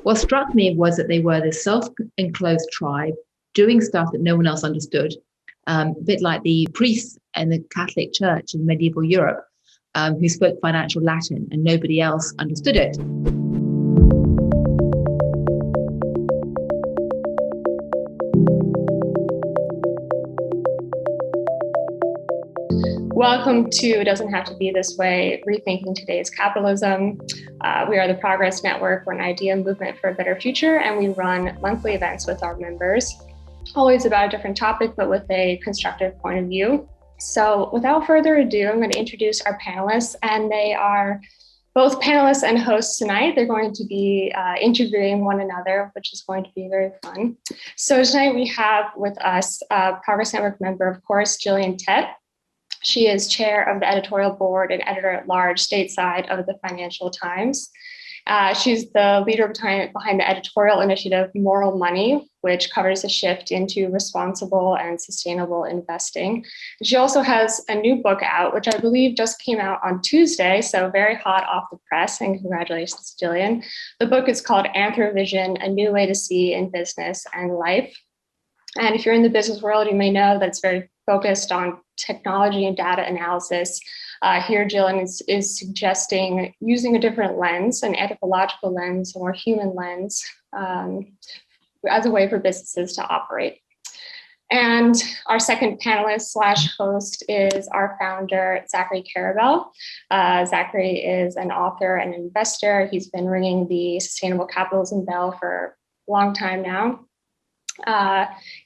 What struck me was that they were this self-enclosed tribe doing stuff that no one else understood, a bit like the priests in the Catholic Church in medieval Europe, who spoke financial Latin and nobody else understood it. Welcome to It Doesn't Have to Be This Way, Rethinking Today's Capitalism. We are the Progress Network. We're an idea movement for a better future, and we run monthly events with our members, always about a different topic, but with a constructive point of view. So without further ado, I'm going to introduce our panelists, and they are both panelists and hosts tonight. They're going to be interviewing one another, which is going to be very fun. So tonight we have with us Progress Network member, of course, Gillian Tett. She is chair of the editorial board and editor-at-large stateside of the Financial Times. She's the leader behind the editorial initiative Moral Money, which covers a shift into responsible and sustainable investing. She also has a new book out, which I believe just came out on Tuesday, so very hot off the press, and congratulations, Jillian. The book is called Anthropovision, A New Way to See in Business and Life. And if you're in the business world, you may know that it's very focused on technology and data analysis. Here, Jillian is suggesting using a different lens, an anthropological lens, a more human lens, as a way for businesses to operate. And our second panelist slash host is our founder, Zachary Karabell. Zachary is an author and investor. He's been ringing the sustainable capitalism bell for a long time now.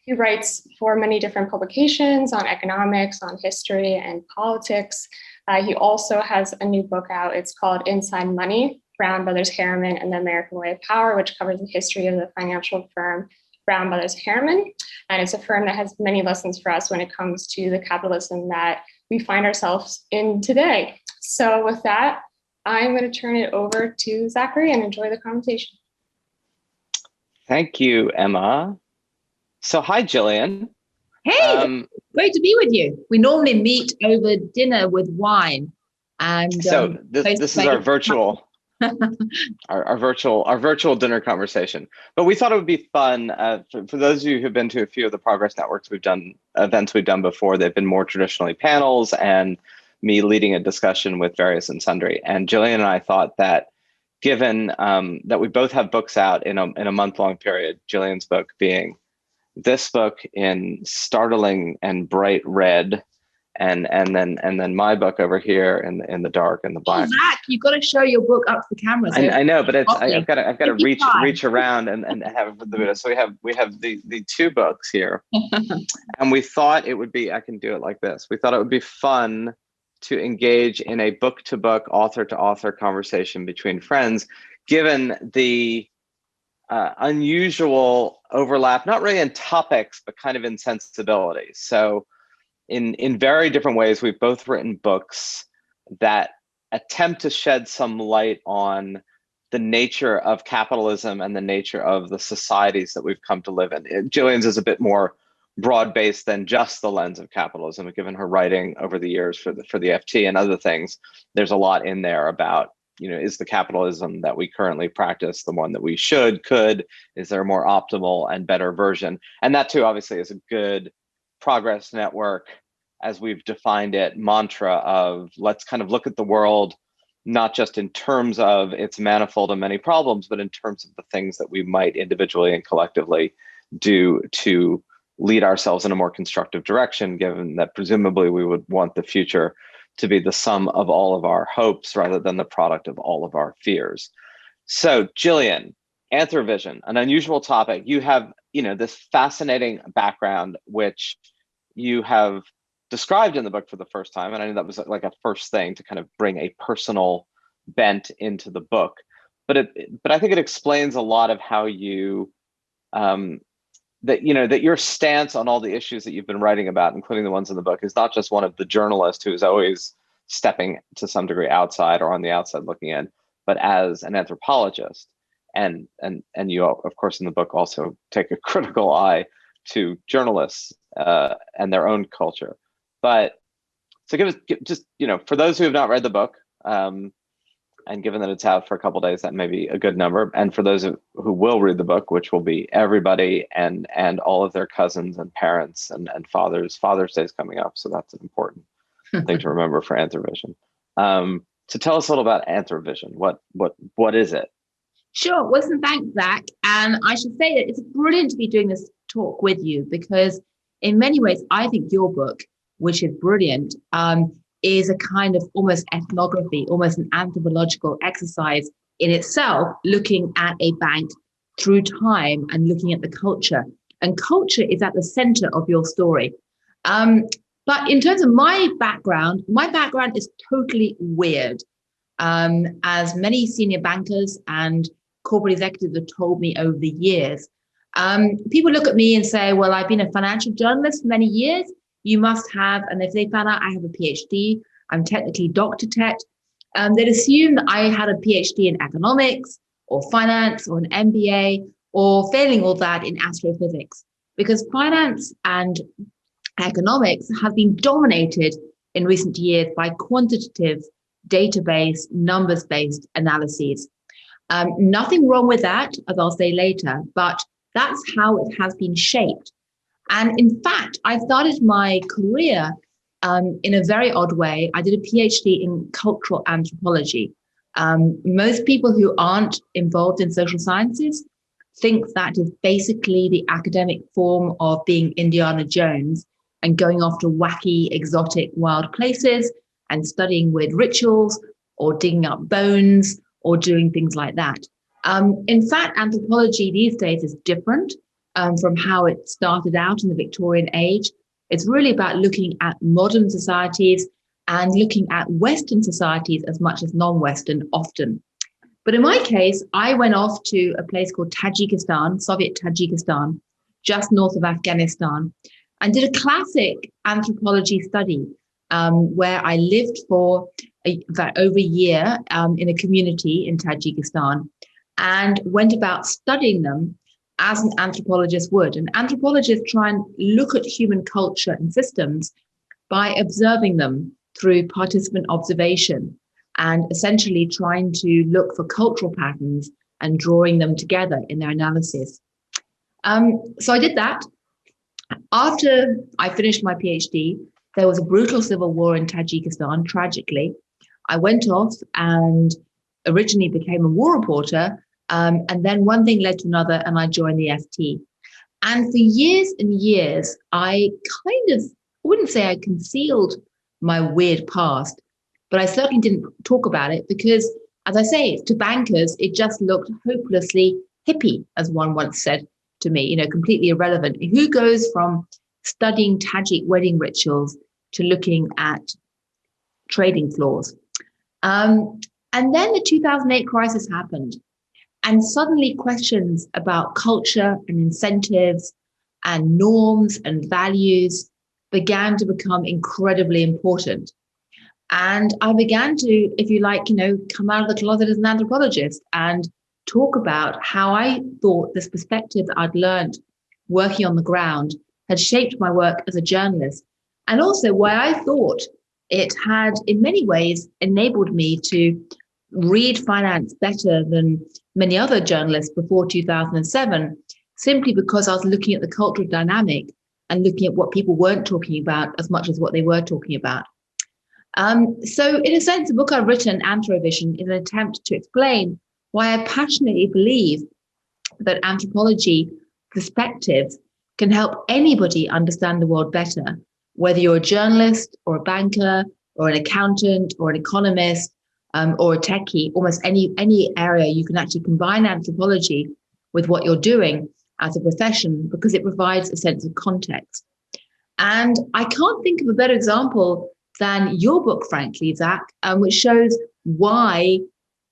He writes for many different publications on economics, on history, and politics. He also has a new book out. It's called Inside Money, Brown Brothers Harriman and the American Way of Power, which covers the history of the financial firm Brown Brothers Harriman. And it's a firm that has many lessons for us when it comes to the capitalism that we find ourselves in today. So with that, I'm going to turn it over to Zachary and enjoy the conversation. Thank you, Emma. So hi, Jillian. Hey, great to be with you. We normally meet over dinner with wine, and so this is our virtual, our virtual dinner conversation. But we thought it would be fun for those of you who've been to a few of the Progress Networks events we've done before. They've been more traditionally panels and me leading a discussion with various and sundry. And Jillian and I thought that, given that we both have books out in a month-long period, Jillian's book being this book in startling and bright red, and then my book over here in the dark and the black. Oh, Zach, you've got to show your book up to the camera. So I know, but I've got to reach around and have it for the video. So we have the two books here, and we thought it would be, I can do it like this. We thought it would be fun to engage in a book-to-book, author-to-author conversation between friends, given the unusual overlap, not really in topics, but kind of in sensibilities. So in very different ways, we've both written books that attempt to shed some light on the nature of capitalism and the nature of the societies that we've come to live in. Jillian's is a bit more broad-based than just the lens of capitalism. Given her writing over the years for the FT and other things, there's a lot in there about, is the capitalism that we currently practice the one that we could? Is there a more optimal and better version? And that too, obviously, is a good Progress Network, as we've defined it, mantra of let's kind of look at the world, not just in terms of its manifold and many problems, but in terms of the things that we might individually and collectively do to lead ourselves in a more constructive direction, given that presumably we would want the future to be the sum of all of our hopes rather than the product of all of our fears. So, Jillian, Anthropovision, an unusual topic. You have, this fascinating background, which you have described in the book for the first time. And I know that was like a first thing to kind of bring a personal bent into the book. But I think it explains a lot of how you, that your stance on all the issues that you've been writing about, including the ones in the book, is not just one of the journalist who is always stepping to some degree outside or on the outside looking in, but as an anthropologist. And you, of course, in the book also take a critical eye to journalists and their own culture. But so for those who have not read the book, and given that it's out for a couple of days, that may be a good number. And for those who will read the book, which will be everybody and all of their cousins and parents and fathers. Father's Day is coming up, so that's an important thing to remember for Anthropovision. So tell us a little about Anthropovision. What is it? Sure. Well, listen, thanks, Zach. And I should say that it's brilliant to be doing this talk with you because in many ways, I think your book, which is brilliant, is a kind of almost ethnography, almost an anthropological exercise in itself, looking at a bank through time and looking at the culture. And culture is at the center of your story. But in terms of my background is totally weird. As many senior bankers and corporate executives have told me over the years, people look at me and say, well, I've been a financial journalist for many years. You must have, and if they found out I have a PhD, I'm technically Dr. Tett, they'd assume that I had a PhD in economics or finance or an MBA or failing all that in astrophysics, because finance and economics have been dominated in recent years by quantitative, database, numbers-based analyses. Nothing wrong with that, as I'll say later, but that's how it has been shaped. And in fact, I started my career in a very odd way. I did a PhD in cultural anthropology. Most people who aren't involved in social sciences think that is basically the academic form of being Indiana Jones and going off to wacky, exotic, wild places and studying weird rituals or digging up bones or doing things like that. In fact, anthropology these days is different from how it started out in the Victorian age. It's really about looking at modern societies and looking at Western societies as much as non-Western often. But in my case, I went off to a place called Tajikistan, Soviet Tajikistan, just north of Afghanistan, and did a classic anthropology study where I lived for over a year in a community in Tajikistan and went about studying them as an anthropologist would. And anthropologists try and look at human culture and systems by observing them through participant observation and essentially trying to look for cultural patterns and drawing them together in their analysis. So I did that. After I finished my PhD, there was a brutal civil war in Tajikistan, tragically. I went off and originally became a war reporter, and then one thing led to another, and I joined the FT. And for years and years, I wouldn't say I concealed my weird past, but I certainly didn't talk about it because, as I say, to bankers, it just looked hopelessly hippie, as one once said to me, completely irrelevant. Who goes from studying Tajik wedding rituals to looking at trading floors? And then the 2008 crisis happened. And suddenly questions about culture and incentives and norms and values began to become incredibly important. And I began to, if you like, come out of the closet as an anthropologist and talk about how I thought this perspective that I'd learned working on the ground had shaped my work as a journalist, and also why I thought it had in many ways enabled me to read finance better than many other journalists before 2007, simply because I was looking at the cultural dynamic and looking at what people weren't talking about as much as what they were talking about. So in a sense, the book I've written, Anthropovision, is an attempt to explain why I passionately believe that anthropology perspectives can help anybody understand the world better, whether you're a journalist or a banker or an accountant or an economist or a techie. Almost any area you can actually combine anthropology with what you're doing as a profession because it provides a sense of context. And I can't think of a better example than your book, frankly, Zach, which shows why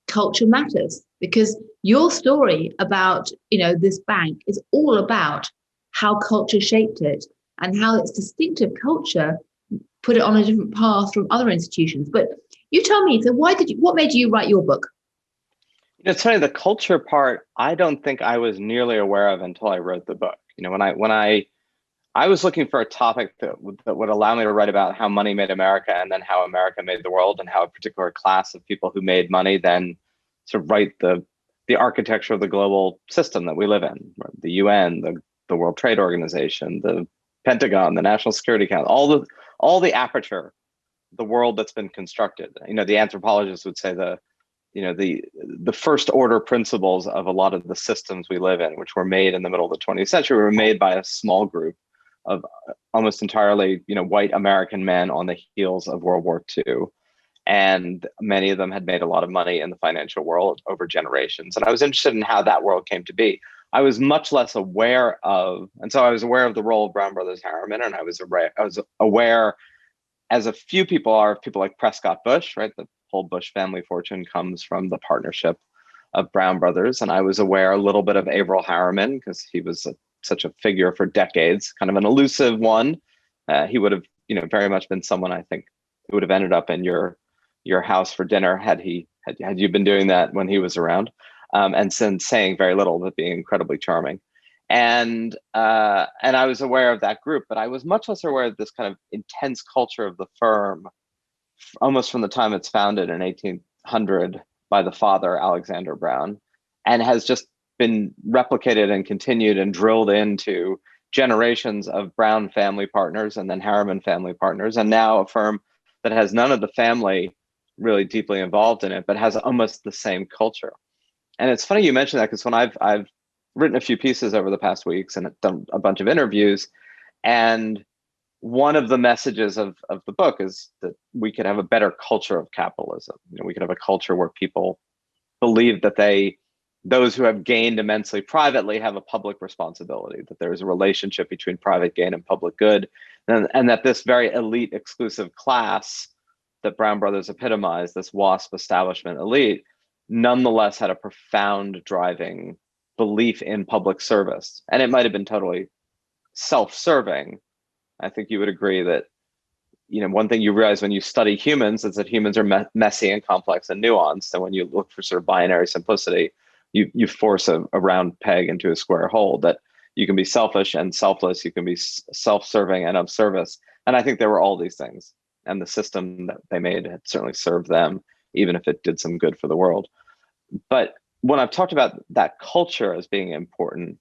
culture matters, because your story about this bank is all about how culture shaped it and how its distinctive culture put it on a different path from other institutions. But you tell me, so what made you write your book? It's funny, the culture part, I don't think I was nearly aware of until I wrote the book. When I was looking for a topic that would allow me to write about how money made America and then how America made the world and how a particular class of people who made money then sort of write the the architecture of the global system that we live in, right? The UN, the World Trade Organization, the Pentagon, the National Security Council, all the aperture, the world that's been constructed. The anthropologists would say the first order principles of a lot of the systems we live in, which were made in the middle of the 20th century, were made by a small group of almost entirely, white American men on the heels of World War II. And many of them had made a lot of money in the financial world over generations. And I was interested in how that world came to be. I was much less aware of, and so I was aware of the role of Brown Brothers Harriman, and I was aware, as a few people are, of people like Prescott Bush, right? The whole Bush family fortune comes from the partnership of Brown Brothers. And I was aware a little bit of Averell Harriman because he was such a figure for decades, kind of an elusive one. He would have, very much been someone I think who would have ended up in your house for dinner had you been doing that when he was around, and since saying very little but being incredibly charming. And I was aware of that group, but I was much less aware of this kind of intense culture of the firm, almost from the time it's founded in 1800 by the father, Alexander Brown, and has just been replicated and continued and drilled into generations of Brown family partners and then Harriman family partners, and now a firm that has none of the family really deeply involved in it, but has almost the same culture. And it's funny you mentioned that, because when I've written a few pieces over the past weeks and done a bunch of interviews, and one of the messages of the book is that we could have a better culture of capitalism. We could have a culture where people believe that those who have gained immensely privately have a public responsibility, that there is a relationship between private gain and public good, and that this very elite exclusive class that Brown Brothers epitomized, this WASP establishment elite, nonetheless had a profound driving belief in public service. And it might have been totally self-serving. I think you would agree that, one thing you realize when you study humans is that humans are messy and complex and nuanced. And when you look for sort of binary simplicity, you force a round peg into a square hole, that you can be selfish and selfless, you can be self-serving and of service. And I think there were all these things. And the system that they made had certainly served them, even if it did some good for the world. But when I've talked about that culture as being important,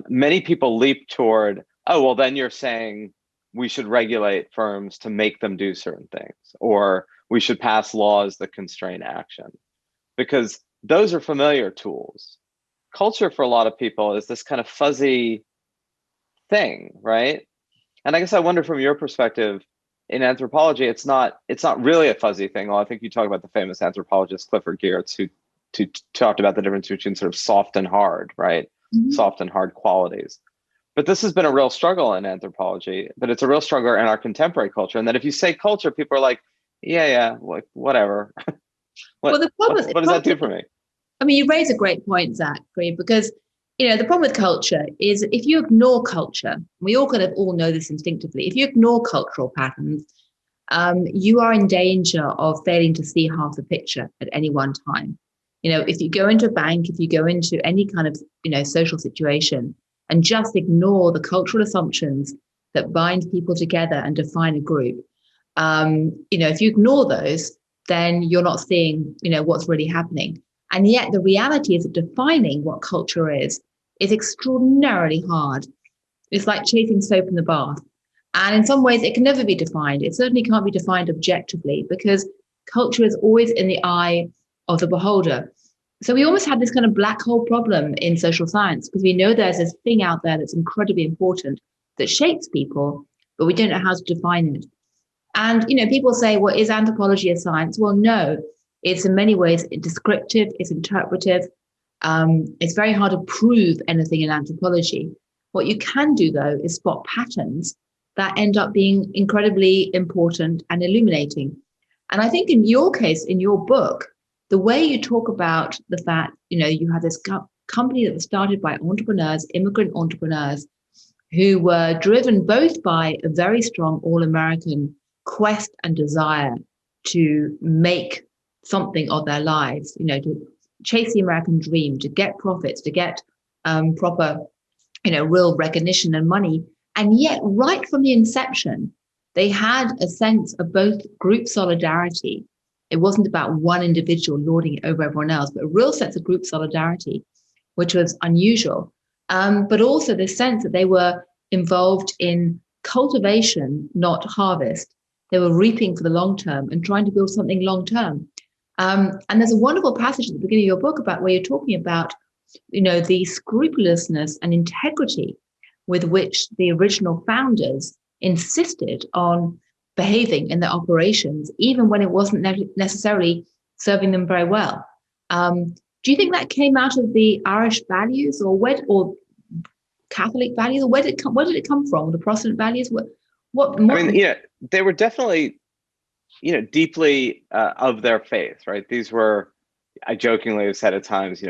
many people leap toward, oh, well, then you're saying we should regulate firms to make them do certain things, or we should pass laws that constrain action, because those are familiar tools. Culture for a lot of people is this kind of fuzzy thing, right? And I guess I wonder, from your perspective, in anthropology, it's not really a fuzzy thing. Well, I think you talk about the famous anthropologist Clifford Geertz, who talked about the difference between sort of soft and hard, right? Mm-hmm. Soft and hard qualities. But this has been a real struggle in anthropology, but it's a real struggle in our contemporary culture. And that if you say culture, people are like, yeah, like whatever. What does that do for me? I mean, you raise a great point, Zachary, because the problem with culture is if you ignore culture, we all kind of know this instinctively. If you ignore cultural patterns, you are in danger of failing to see half the picture at any one time. If you go into a bank, if you go into any kind of, social situation and just ignore the cultural assumptions that bind people together and define a group, if you ignore those, then you're not seeing, what's really happening. And yet the reality is that defining what culture is extraordinarily hard. It's like chasing soap in the bath. And in some ways, it can never be defined. It certainly can't be defined objectively, because culture is always in the eye of the beholder. So we almost have this kind of black hole problem in social science, because we know there's this thing out there that's incredibly important that shapes people, but we don't know how to define it. And, people say, well, is anthropology a science? Well, no. It's in many ways descriptive, it's interpretive. It's very hard to prove anything in anthropology. What you can do, though, is spot patterns that end up being incredibly important and illuminating. And I think in your case, in your book, the way you talk about the fact, you have this company that was started by entrepreneurs, immigrant entrepreneurs, who were driven both by a very strong all-American quest and desire to make something of their lives, to chase the American dream, to get profits, to get proper, real recognition and money. And yet, right from the inception, they had a sense of both group solidarity It wasn't about one individual lording it over everyone else, but a real sense of group solidarity, which was unusual. But also this sense that they were involved in cultivation, not harvest. They were reaping for the long term and trying to build something long term. And there's a wonderful passage at the beginning of your book about where you're talking about, the scrupulousness and integrity with which the original founders insisted on behaving in their operations, even when it wasn't necessarily serving them very well. Do you think that came out of the Irish values, or Catholic values, or where did it come from? The Protestant values? What? I mean, they were definitely, deeply of their faith, right? These were, I jokingly have said at times,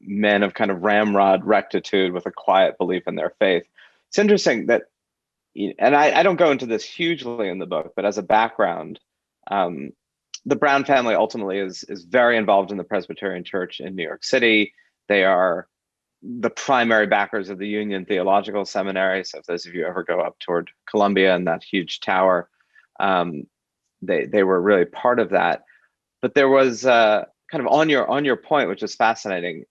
men of kind of ramrod rectitude with a quiet belief in their faith. It's interesting that, and I don't go into this hugely in the book, but as a background, the Brown family ultimately is very involved in the Presbyterian Church in New York City. They are the primary backers of the Union Theological Seminary. So if those of you ever go up toward Columbia and that huge tower, they were really part of that. But there was kind of on your point, which is fascinating.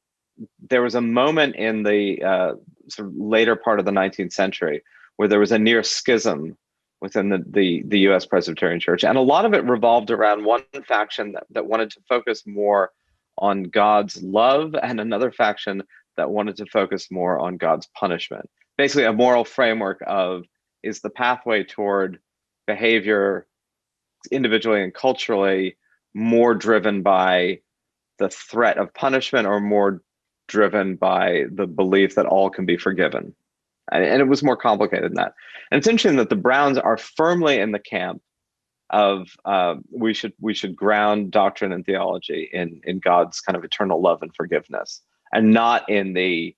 There was a moment in the sort of later part of the 19th century where there was a near schism within the U.S. Presbyterian Church. And a lot of it revolved around one faction that wanted to focus more on God's love, and another faction that wanted to focus more on God's punishment. Basically, a moral framework of, is the pathway toward behavior individually and culturally more driven by the threat of punishment, or more driven by the belief that all can be forgiven? And it was more complicated than that. And it's interesting that the Browns are firmly in the camp of we should ground doctrine and theology in God's kind of eternal love and forgiveness, and not in the,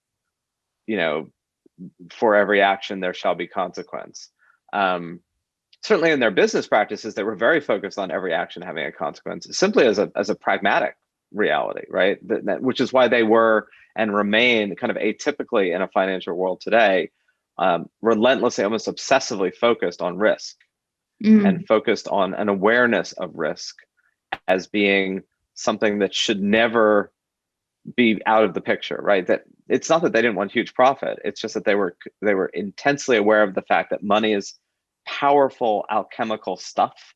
for every action there shall be consequence. Certainly in their business practices, they were very focused on every action having a consequence, simply as a pragmatic reality, right? Which is why they were and remain kind of atypically in a financial world today, relentlessly, almost obsessively focused on risk, and focused on an awareness of risk as being something that should never be out of the picture, right? That it's not that they didn't want huge profit. It's just that they were intensely aware of the fact that money is powerful alchemical stuff,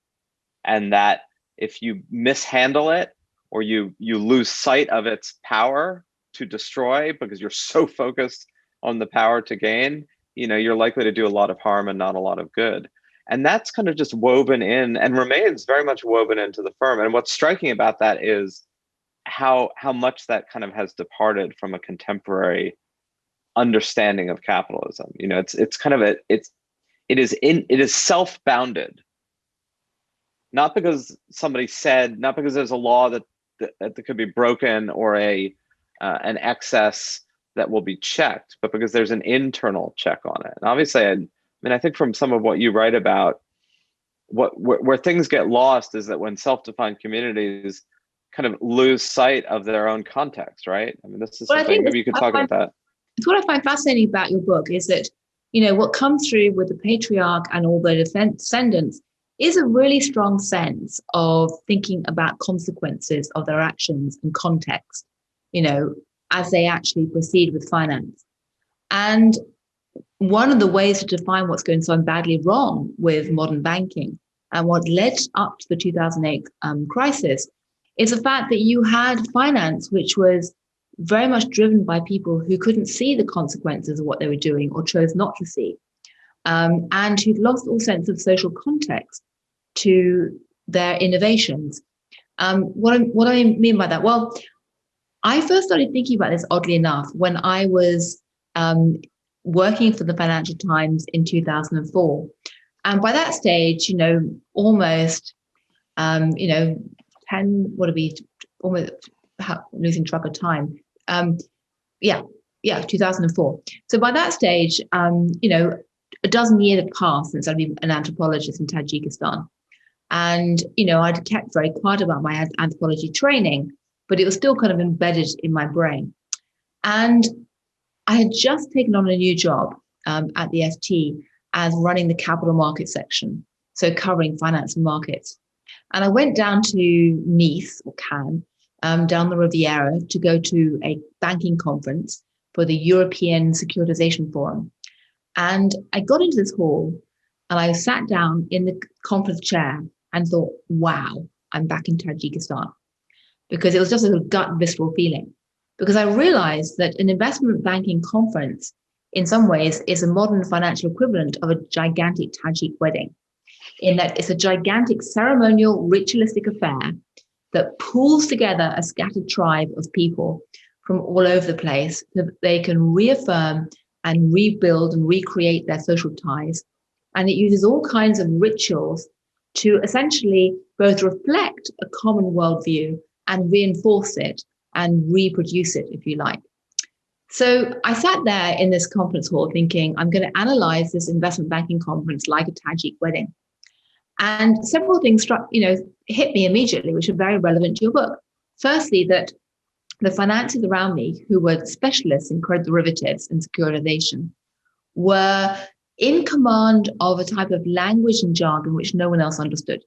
and that if you mishandle it, or you lose sight of its power to destroy because you're so focused on the power to gain, you're likely to do a lot of harm and not a lot of good. And that's kind of just woven in and remains very much woven into the firm. And what's striking about that is how much that kind of has departed from a contemporary understanding of capitalism. It's kind of it is self-bounded, not because somebody said, not because there's a law that could be broken, or an excess that will be checked, but because there's an internal check on it. And obviously, I think from some of what you write about, where things get lost is that when self-defined communities kind of lose sight of their own context, right? This is something, maybe you could talk about that. It's what I find fascinating about your book is that, what comes through with the patriarch and all the descendants is a really strong sense of thinking about consequences of their actions and context, as they actually proceed with finance. And one of the ways to define what's going so badly wrong with modern banking and what led up to the 2008 crisis is the fact that you had finance which was very much driven by people who couldn't see the consequences of what they were doing, or chose not to see, and who'd lost all sense of social context to their innovations. What I mean by that? Well, I first started thinking about this, oddly enough, when I was working for the Financial Times in 2004. And by that stage, almost, almost losing track of time. 2004. So by that stage, a dozen years had passed since I'd been an anthropologist in Tajikistan. And, I'd kept very quiet about my anthropology training, but it was still kind of embedded in my brain. And I had just taken on a new job at the FT as running the capital market section, so covering finance and markets. And I went down to Nice or Cannes, down the Riviera to go to a banking conference for the European Securitization Forum. And I got into this hall and I sat down in the conference chair and thought, wow, I'm back in Tajikistan. Because it was just a gut visceral feeling. Because I realized that an investment banking conference, in some ways, is a modern financial equivalent of a gigantic Tajik wedding, in that it's a gigantic ceremonial, ritualistic affair that pulls together a scattered tribe of people from all over the place so that they can reaffirm and rebuild and recreate their social ties. And it uses all kinds of rituals to essentially both reflect a common worldview and reinforce it and reproduce it, if you like. So I sat there in this conference hall thinking, I'm going to analyze this investment banking conference like a Tajik wedding. And several things hit me immediately, which are very relevant to your book. Firstly, that the financiers around me, who were specialists in credit derivatives and securitization, were in command of a type of language and jargon which no one else understood.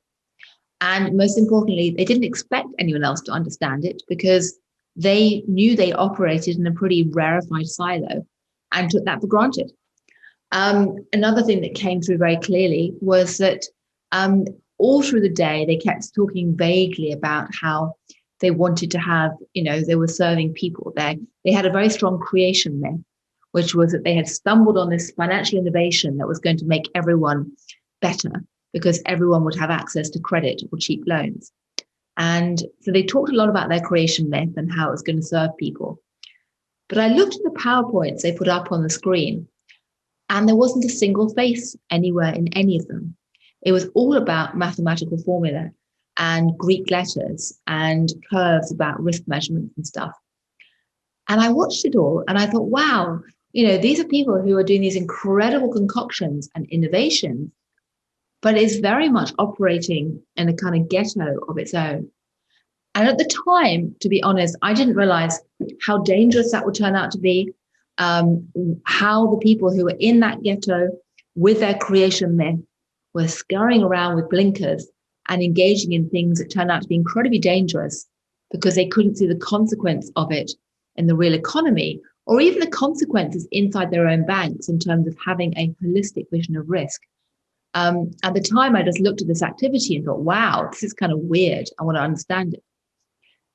And most importantly, they didn't expect anyone else to understand it because they knew they operated in a pretty rarefied silo and took that for granted. Another thing that came through very clearly was that all through the day, they kept talking vaguely about how they wanted to have, they were serving people. They had a very strong creation myth, which was that they had stumbled on this financial innovation that was going to make everyone better because everyone would have access to credit or cheap loans. And so they talked a lot about their creation myth and how it was going to serve people. But I looked at the PowerPoints they put up on the screen, and there wasn't a single face anywhere in any of them. It was all about mathematical formula and Greek letters and curves about risk measurements and stuff. And I watched it all and I thought, wow, these are people who are doing these incredible concoctions and innovations, but it's very much operating in a kind of ghetto of its own. And at the time, to be honest, I didn't realize how dangerous that would turn out to be, how the people who were in that ghetto with their creation myth were scurrying around with blinkers and engaging in things that turned out to be incredibly dangerous because they couldn't see the consequence of it in the real economy, or even the consequences inside their own banks in terms of having a holistic vision of risk. At the time, I just looked at this activity and thought, wow, this is kind of weird. I want to understand it.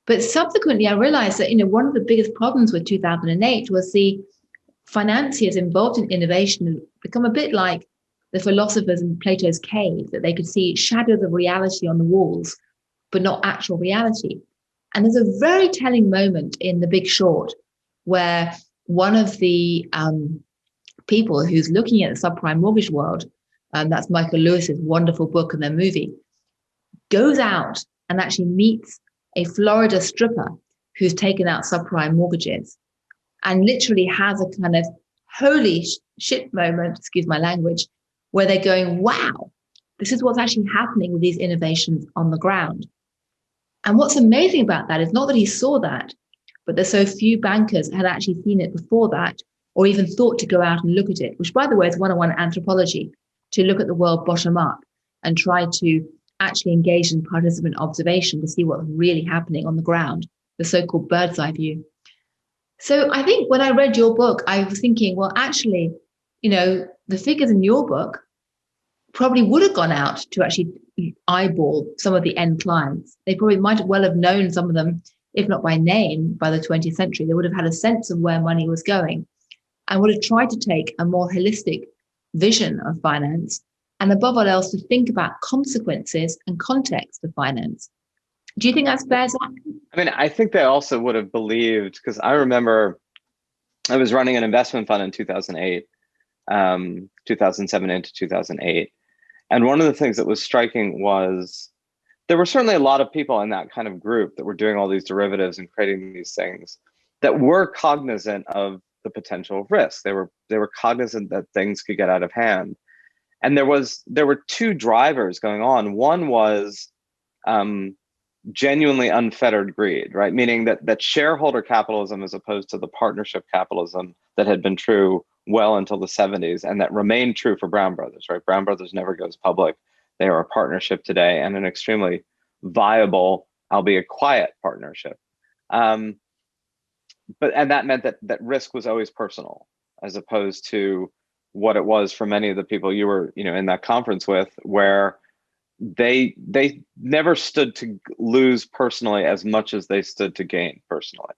But subsequently, I realized that, one of the biggest problems with 2008 was the financiers involved in innovation become a bit like the philosophers in Plato's cave, that they could see shadows of reality on the walls, but not actual reality. And there's a very telling moment in The Big Short where one of the people who's looking at the subprime mortgage world, that's Michael Lewis's wonderful book and their movie, goes out and actually meets a Florida stripper who's taken out subprime mortgages and literally has a kind of holy shit moment, excuse my language, where they're going, wow, this is what's actually happening with these innovations on the ground. And what's amazing about that is not that he saw that, but there's so few bankers had actually seen it before that, or even thought to go out and look at it, which, by the way, is 101 anthropology, to look at the world bottom up and try to actually engage in participant observation to see what's really happening on the ground, the so-called bird's eye view. So I think when I read your book, I was thinking, well, actually, the figures in your book probably would have gone out to actually eyeball some of the end clients. They probably might well have known some of them, if not by name, by the 20th century. They would have had a sense of where money was going and would have tried to take a more holistic vision of finance, and above all else, to think about consequences and context of finance. Do you think that's fair, Zach? I mean, I think they also would have believed, because I remember I was running an investment fund in 2008, 2007 into 2008. And one of the things that was striking was there were certainly a lot of people in that kind of group that were doing all these derivatives and creating these things that were cognizant of the potential of risk. They were cognizant that things could get out of hand. And there were two drivers going on. One was genuinely unfettered greed, right? Meaning that shareholder capitalism, as opposed to the partnership capitalism that had been true well until the 70s and that remained true for Brown Brothers, right? Brown Brothers never goes public. They are a partnership today and an extremely viable, albeit quiet partnership. And that meant that risk was always personal, as opposed to what it was for many of the people you were, in that conference with, where they never stood to lose personally as much as they stood to gain personally.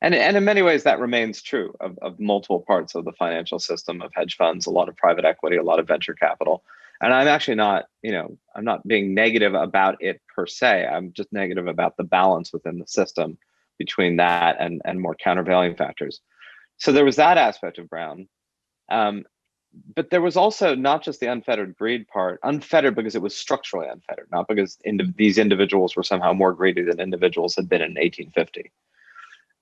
And in many ways, that remains true of multiple parts of the financial system, of hedge funds, a lot of private equity, a lot of venture capital. And I'm actually not, I'm not being negative about it per se. I'm just negative about the balance within the system between that and more countervailing factors. So there was that aspect of Brown. But there was also not just the unfettered greed part, unfettered because it was structurally unfettered, not because these individuals were somehow more greedy than individuals had been in 1850.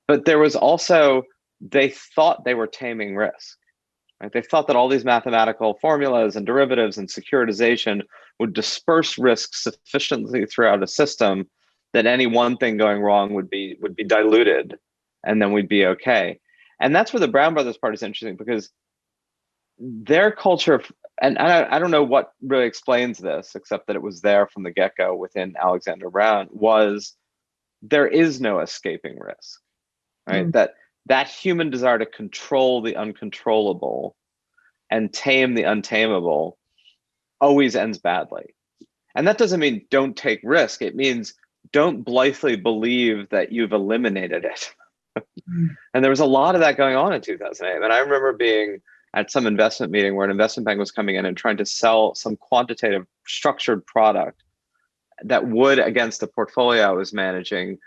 But there was also, they thought they were taming risk. Right? They thought that all these mathematical formulas and derivatives and securitization would disperse risk sufficiently throughout a system that any one thing going wrong would be diluted, and then we'd be okay. And that's where the Brown Brothers part is interesting, because their culture, and I don't know what really explains this, except that it was there from the get-go within Alexander Brown, was there is no escaping risk, right? That human desire to control the uncontrollable and tame the untamable always ends badly. And that doesn't mean don't take risk. It means don't blithely believe that you've eliminated it. And there was a lot of that going on in 2008. And I remember being at some investment meeting where an investment bank was coming in and trying to sell some quantitative structured product that would, against the portfolio I was managing,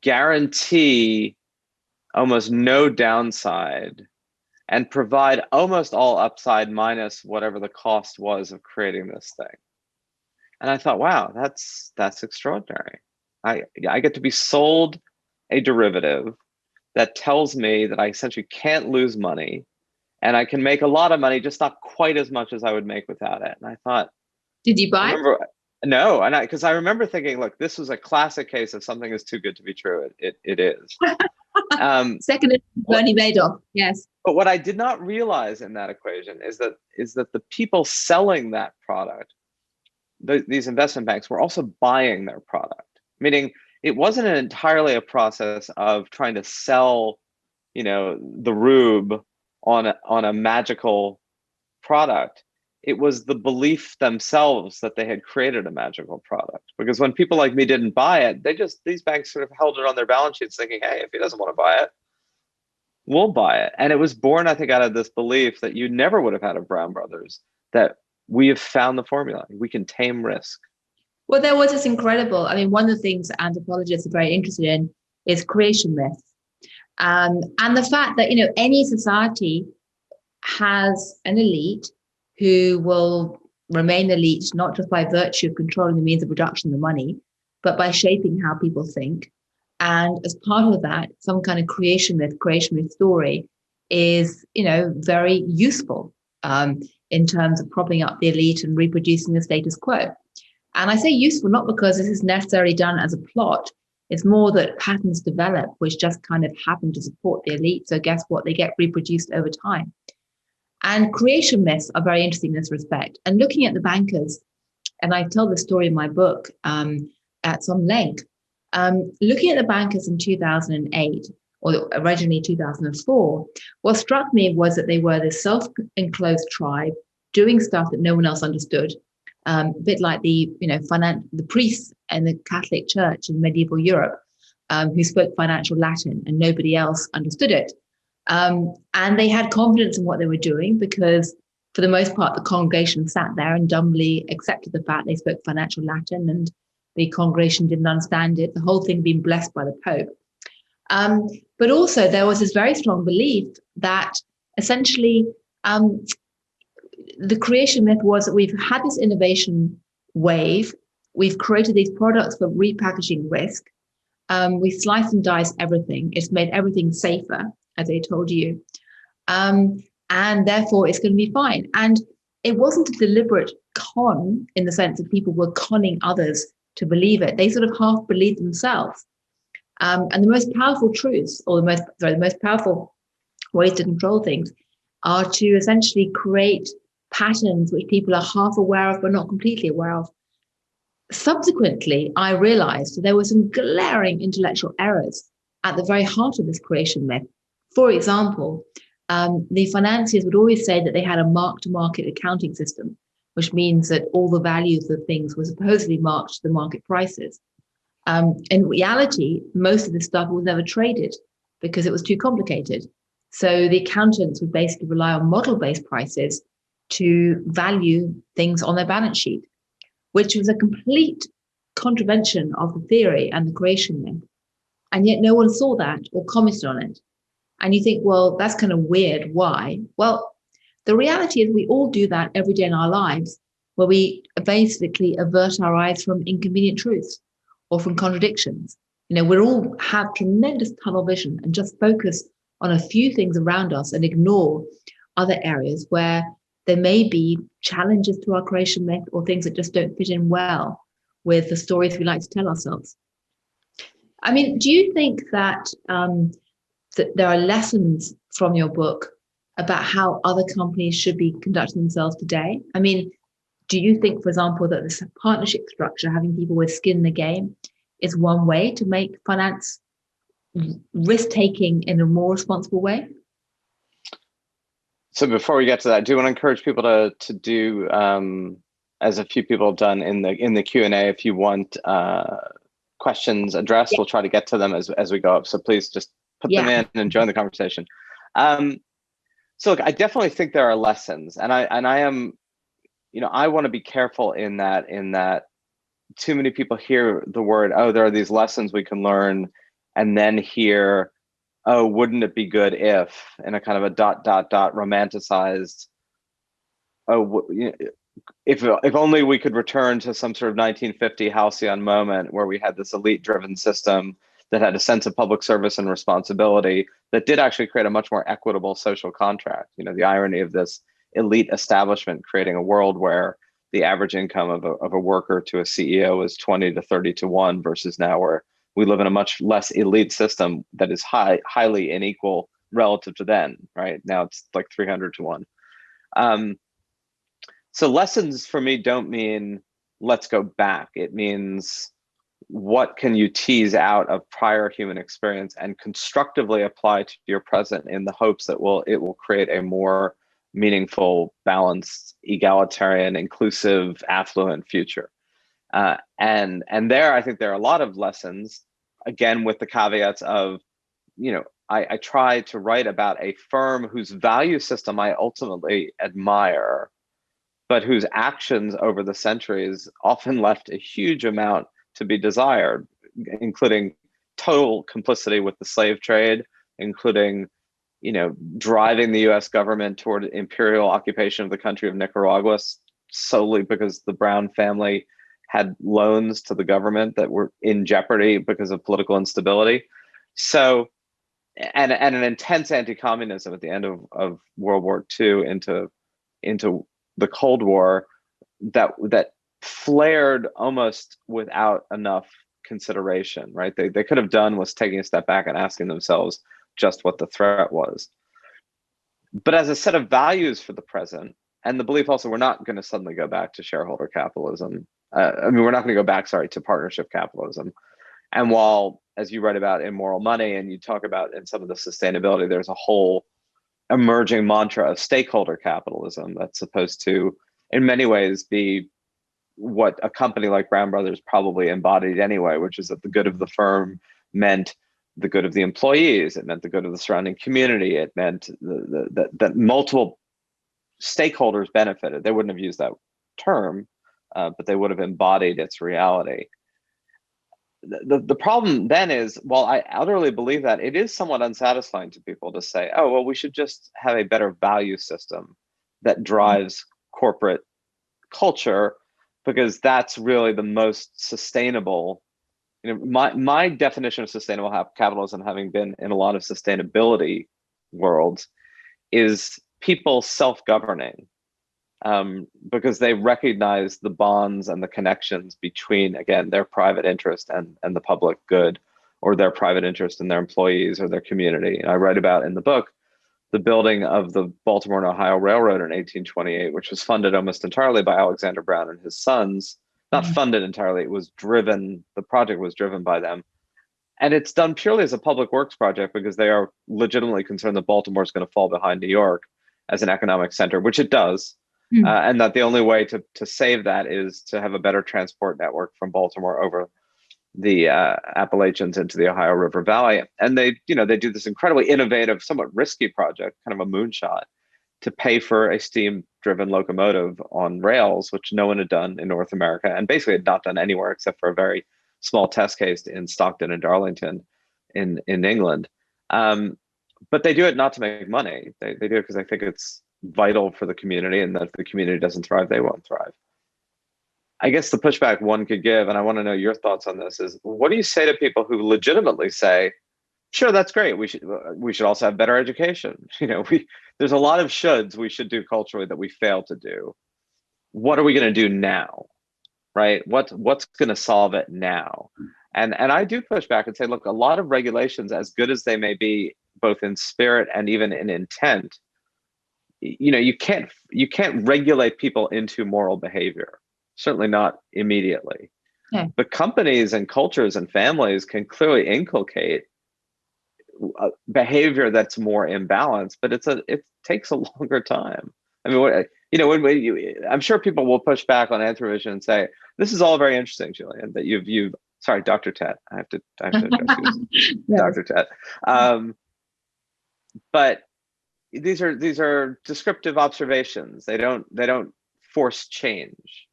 guarantee almost no downside and provide almost all upside minus whatever the cost was of creating this thing. And I thought, wow, that's extraordinary. I get to be sold a derivative that tells me that I essentially can't lose money, and I can make a lot of money, just not quite as much as I would make without it. And I thought, did you buy it? No, and because I remember thinking, look, this was a classic case of something is too good to be true. It is. Second, Bernie Madoff. Yes. But what I did not realize in that equation is that the people selling that product, these investment banks, were also buying their product, meaning it wasn't entirely a process of trying to sell, the rube on a magical product. It was the belief themselves that they had created a magical product. Because when people like me didn't buy it, these banks sort of held it on their balance sheets thinking, hey, if he doesn't want to buy it, we'll buy it. And it was born, I think, out of this belief that you never would have had of Brown Brothers, that we have found the formula. We can tame risk. Well, there was this incredible, one of the things that anthropologists are very interested in is creation myths. And the fact that, any society has an elite who will remain elite, not just by virtue of controlling the means of production, the money, but by shaping how people think. And as part of that, some kind of creation myth story is, very useful in terms of propping up the elite and reproducing the status quo. And I say useful not because this is necessarily done as a plot. It's more that patterns develop, which just kind of happen to support the elite. So guess what? They get reproduced over time. And creation myths are very interesting in this respect. And looking at the bankers, and I tell the story in my book at some length, looking at the bankers in 2008, or originally 2004, what struck me was that they were this self-enclosed tribe doing stuff that no one else understood. A bit like the priests in the Catholic Church in medieval Europe, who spoke financial Latin and nobody else understood it. And they had confidence in what they were doing because, for the most part, the congregation sat there and dumbly accepted the fact they spoke financial Latin, and the congregation didn't understand it. The whole thing being blessed by the Pope. But also there was this very strong belief that essentially the creation myth was that we've had this innovation wave. We've created these products for repackaging risk. We slice and dice everything. It's made everything safer, as they told you. And therefore it's going to be fine. And it wasn't a deliberate con in the sense that people were conning others to believe it. They sort of half believed themselves. And the most powerful truths, or the most powerful ways to control things, are to essentially create patterns which people are half aware of but not completely aware of. Subsequently, I realized there were some glaring intellectual errors at the very heart of this creation myth. For example, the financiers would always say that they had a mark-to-market accounting system, which means that all the values of things were supposedly marked to the market prices. In reality, most of this stuff was never traded because it was too complicated. So the accountants would basically rely on model-based prices to value things on their balance sheet, which was a complete contravention of the theory and the creation myth. And yet no one saw that or commented on it. And you think, well, that's kind of weird. Why? Well, the reality is we all do that every day in our lives, where we basically avert our eyes from inconvenient truths or from contradictions. We all have tremendous tunnel vision and just focus on a few things around us and ignore other areas where there may be challenges to our creation myth or things that just don't fit in well with the stories we like to tell ourselves. I mean, do you think that, that there are lessons from your book about how other companies should be conducting themselves today? I mean, do you think, for example, that this partnership structure, having people with skin in the game, is one way to make finance risk-taking in a more responsible way? So before we get to that, I do want to encourage people to do, as a few people have done in the Q&A, if you want questions addressed, we'll try to get to them as we go up. So please just put them in and join the conversation. So look, I definitely think there are lessons, and I am, I want to be careful in that too many people hear the word, oh, there are these lessons we can learn, and then hear, oh, wouldn't it be good if, in a kind of a ... romanticized, oh, if only we could return to some sort of 1950 halcyon moment where we had this elite-driven system that had a sense of public service and responsibility that did actually create a much more equitable social contract. The irony of this elite establishment creating a world where the average income of a worker to a CEO is 20 to 30 to 1 versus now where we live in a much less elite system that is highly unequal relative to then, right? Now it's like 300 to 1. So lessons for me don't mean let's go back. It means what can you tease out of prior human experience and constructively apply to your present in the hopes that it will create a more meaningful, balanced, egalitarian, inclusive, affluent future. And there, I think there are a lot of lessons, again, with the caveats of, I try to write about a firm whose value system I ultimately admire, but whose actions over the centuries often left a huge amount to be desired, including total complicity with the slave trade, including, driving the US government toward imperial occupation of the country of Nicaragua solely because the Brown family had loans to the government that were in jeopardy because of political instability. So, and an intense anti-communism at the end of World War II into the Cold War that flared almost without enough consideration, right? They could have done was taking a step back and asking themselves just what the threat was. But as a set of values for the present, and the belief also we're not going to suddenly go back to shareholder capitalism. We're not going to go back, to partnership capitalism. And while, as you write about in Moral Money and you talk about in some of the sustainability, there's a whole emerging mantra of stakeholder capitalism that's supposed to, in many ways, be what a company like Brown Brothers probably embodied anyway, which is that the good of the firm meant the good of the employees. It meant the good of the surrounding community. It meant that multiple stakeholders benefited. They wouldn't have used that term, but they would have embodied its reality. The problem then is, while I utterly believe that, it is somewhat unsatisfying to people to say, oh, well, we should just have a better value system that drives corporate culture, because that's really the most sustainable. My definition of sustainable capitalism, having been in a lot of sustainability worlds, is people self-governing, because they recognize the bonds and the connections between, again, their private interest and the public good, or their private interest in their employees or their community. And I write about in the book the building of the Baltimore and Ohio Railroad in 1828, which was funded almost entirely by Alexander Brown and his sons, not funded entirely. It was driven, the project was driven by them. And it's done purely as a public works project because they are legitimately concerned that Baltimore is going to fall behind New York as an economic center, which it does. And that the only way to save that is to have a better transport network from Baltimore over the Appalachians into the Ohio River Valley. And they do this incredibly innovative, somewhat risky project, kind of a moonshot, to pay for a steam-driven locomotive on rails, which no one had done in North America, and basically had not done anywhere except for a very small test case in Stockton and Darlington in England. But they do it not to make money. They do it because they think it's vital for the community, and that if the community doesn't thrive, they won't thrive. I guess the pushback one could give, and I want to know your thoughts on this, is what do you say to people who legitimately say, sure, that's great, we should also have better education. There's a lot of shoulds we should do culturally that we fail to do. What are we going to do now? Right? What's going to solve it now? And I do push back and say, look, a lot of regulations, as good as they may be, both in spirit and even in intent, you can't regulate people into moral behavior. Certainly not immediately. Yeah. But companies and cultures and families can clearly inculcate behavior that's more imbalanced, but it takes a longer time. I mean, I'm sure people will push back on Anthropovision and say, this is all very interesting, Jillian, that you've sorry, Dr. Tett. I have to address you, Dr. Tett. But these are descriptive observations. They don't force change.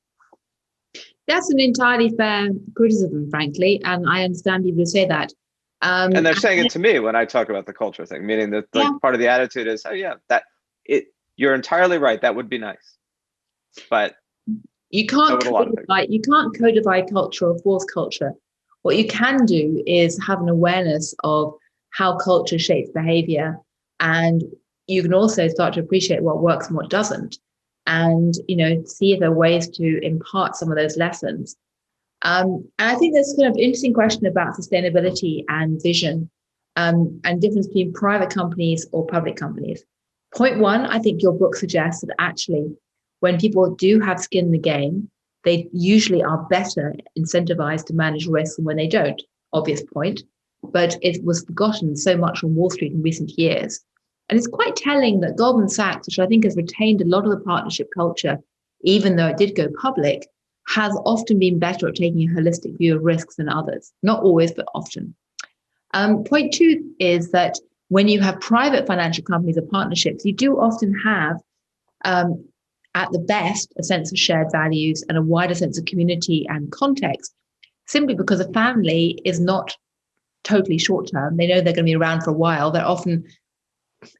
That's an entirely fair criticism, frankly, and I understand you would say that. And they're saying it to me when I talk about the culture thing, meaning that part of the attitude is, oh yeah, you're entirely right. That would be nice, but you can't codify culture or force culture. What you can do is have an awareness of how culture shapes behavior, and you can also start to appreciate what works and what doesn't, and see if there are ways to impart some of those lessons. And I think there's kind of interesting question about sustainability and vision, and difference between private companies or public companies. Point one, I think your book suggests that actually, when people do have skin in the game, they usually are better incentivized to manage risk than when they don't. Obvious point, but it was forgotten so much on Wall Street in recent years. And it's quite telling that Goldman Sachs, which I think has retained a lot of the partnership culture, even though it did go public, has often been better at taking a holistic view of risks than others. Not always, but often. Point two is that when you have private financial companies or partnerships, you do often have, at the best, a sense of shared values and a wider sense of community and context, simply because a family is not totally short-term. They know they're going to be around for a while. They're often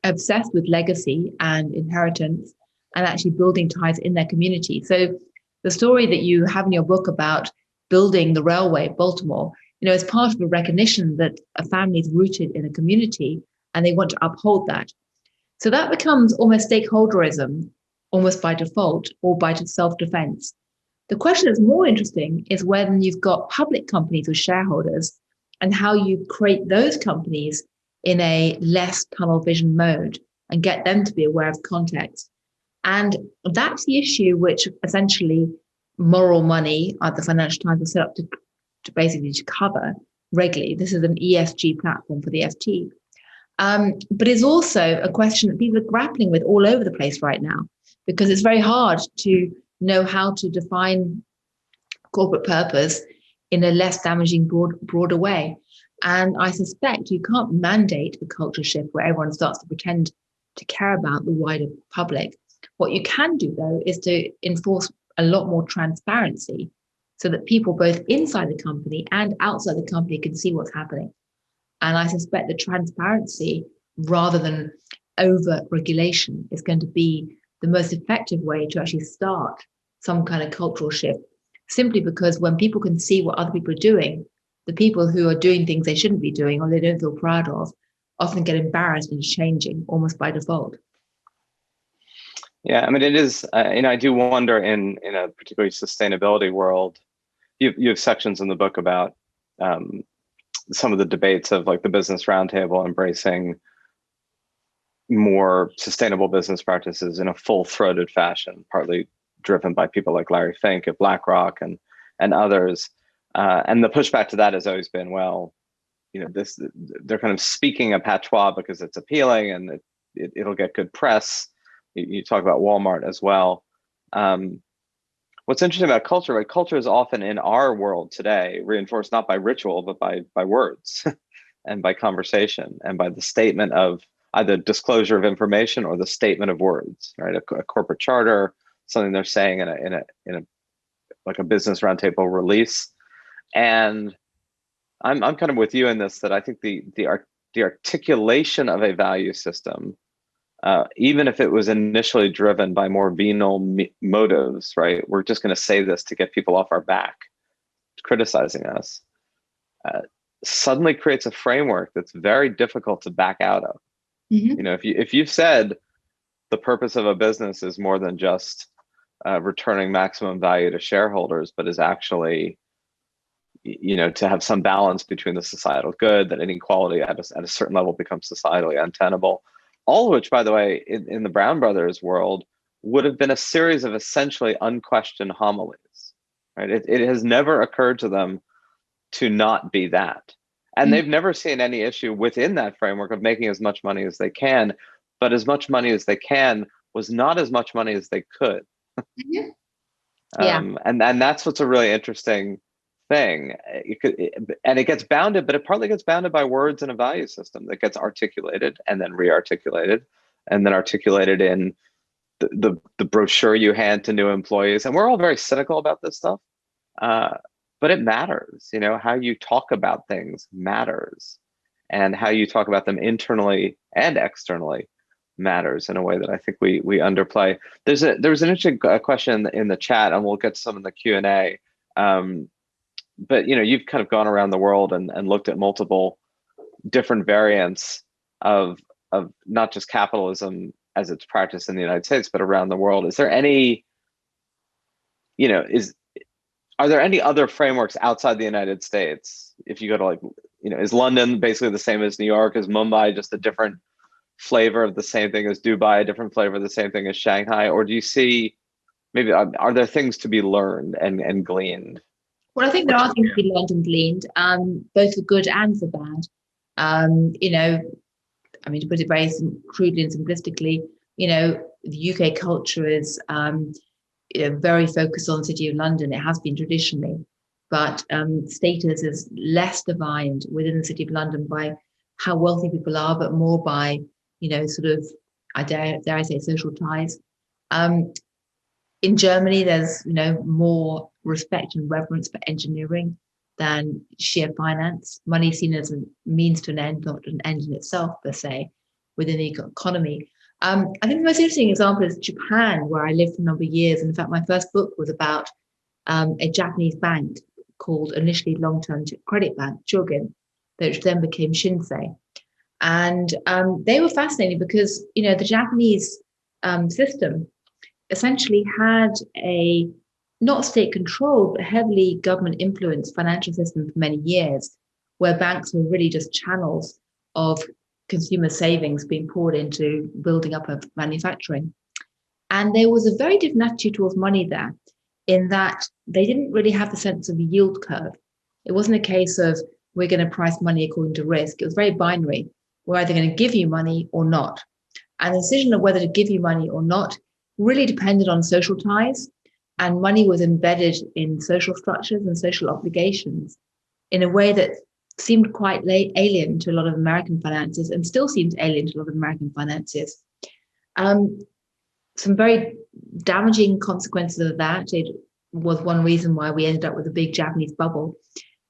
obsessed with legacy and inheritance and actually building ties in their community. So the story that you have in your book about building the railway at Baltimore, is part of a recognition that a family is rooted in a community and they want to uphold that. So that becomes almost stakeholderism, almost by default or by self-defense. The question that's more interesting is when you've got public companies with shareholders and how you create those companies in a less tunnel vision mode and get them to be aware of context. And that's the issue which essentially Moral Money at the Financial Times was set up to basically to cover regularly. This is an ESG platform for the FT. But it's also a question that people are grappling with all over the place right now, because it's very hard to know how to define corporate purpose in a less damaging, broader way. And I suspect you can't mandate a culture shift where everyone starts to pretend to care about the wider public. What you can do, though, is to enforce a lot more transparency so that people both inside the company and outside the company can see what's happening. And I suspect that transparency, rather than over-regulation, is going to be the most effective way to actually start some kind of cultural shift, simply because when people can see what other people are doing, the people who are doing things they shouldn't be doing or they don't feel proud of often get embarrassed into changing almost by default. Yeah, I mean, it is, I do wonder in a particularly sustainability world, you have sections in the book about some of the debates of like the Business Roundtable embracing more sustainable business practices in a full-throated fashion, partly driven by people like Larry Fink at BlackRock and and others. And the pushback to that has always been, well, they're kind of speaking a patois because it's appealing and it'll get good press. You talk about Walmart as well. What's interesting about culture, right? Culture is often in our world today reinforced not by ritual, but by words and by conversation and by the statement of either disclosure of information or the statement of words, right? A corporate charter, something they're saying in a like a business roundtable release. And I'm kind of with you in this, that I think the articulation of a value system, even if it was initially driven by more venal motives, right? We're just going to say this to get people off our back, criticizing us, suddenly creates a framework that's very difficult to back out of. Mm-hmm. If you've said the purpose of a business is more than just returning maximum value to shareholders, but is actually to have some balance between the societal good, that inequality at a certain level becomes societally untenable. All of which, by the way, in the Brown Brothers world, would have been a series of essentially unquestioned homilies, right? It has never occurred to them to not be that. And they've never seen any issue within that framework of making as much money as they can, but as much money as they can was not as much money as they could. Mm-hmm. Yeah. And that's what's a really interesting thing. It gets bounded, but it partly gets bounded by words and a value system that gets articulated and then re-articulated and then articulated in the brochure you hand to new employees. And we're all very cynical about this stuff, but it matters. How you talk about things matters, and how you talk about them internally and externally matters in a way that I think we underplay. There was an interesting question in the chat, and we'll get to some in the Q&A. But you've kind of gone around the world and looked at multiple different variants of not just capitalism as it's practiced in the United States, but around the world. Is there any, are there any other frameworks outside the United States? If you go to is London basically the same as New York? Is Mumbai just a different flavor of the same thing as Dubai, a different flavor of the same thing as Shanghai? Or do you see, maybe, are there things to be learned and gleaned? Well, I think there are things to be learned and gleaned, both for good and for bad. To put it very crudely and simplistically, the UK culture is, very focused on the City of London. It has been traditionally, but status is less defined within the City of London by how wealthy people are, but more by, sort of, I dare I say, social ties. In Germany, there's more respect and reverence for engineering than sheer finance. Money is seen as a means to an end, not an end in itself per se, within the economy. I think the most interesting example is Japan, where I lived for a number of years. And in fact, my first book was about a Japanese bank called initially Long-Term Credit Bank, Chogin, which then became Shinsei. And they were fascinating because, the Japanese system essentially had a not state controlled, but heavily government influenced financial system for many years, where banks were really just channels of consumer savings being poured into building up of manufacturing. And there was a very different attitude towards money there, in that they didn't really have the sense of a yield curve. It wasn't a case of we're going to price money according to risk. It was very binary. We're either going to give you money or not. And the decision of whether to give you money or not really depended on social ties, and money was embedded in social structures and social obligations in a way that seemed quite alien to a lot of American finances, and still seems alien to a lot of American finances. Some very damaging consequences of that. It was one reason why we ended up with a big Japanese bubble